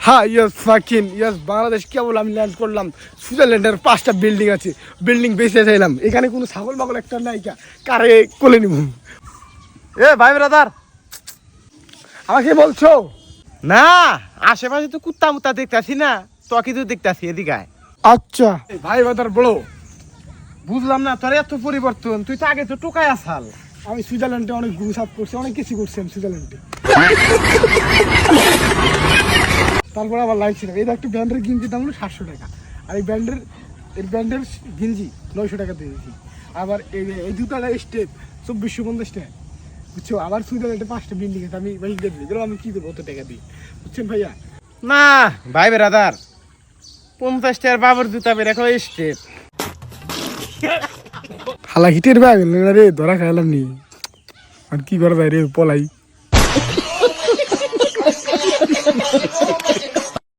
হ্যাঁ yes ফাকিন yes, Bangladesh কেবল আমি land করলাম। সুইজারল্যান্ডের 5টা বিল্ডিং আছে, বিল্ডিং বেঁচে চাইলাম। এখানে কোনো ছাগল বাগল একটা নাই, কারে কোলে নিব? এ ভাই ব্রাদার, আমাকে বলছো? না আশেপাশে তো কুত্তা মুত্তা দেখতাছি না, তোকে তো দেখতাছি, এদিকে আয়। আচ্ছা ভাই বাদার বলো। বুঝলাম না তোর এত পরিবর্তন, তুই তো আগে তো টোকায় আসাল। আমি সুইজারল্যান্ডে অনেক ঘুষ সাপ করছি, অনেক কিছু করছি আমি সুইজারল্যান্ডে। তারপর আবার লাইফ ছিল। এই একটা ব্র্যান্ডের গিঞ্জি দাম হলো 700 টাকা, আর এই ব্র্যান্ডের গিঞ্জি 900 টাকা দিয়েছি। আবার এই জুতাটা স্টেপ 2450 টাকা, বুঝছো? আবার সুইজারল্যান্ডে 5টা বিল্ডিং আছে, আমি ভাই গেলাম, আমি কি দেবো অত টাকা দিয়ে, বুঝছেন ভাইয়া? না ভাই ব্রাদার, 50 টাকার বাবর জুতা বের রাখো স্টেপ। হালা হিটের ব্যাগ রে, ধরা খাইলাম নি। আর কি করা যায় রে, পলাই।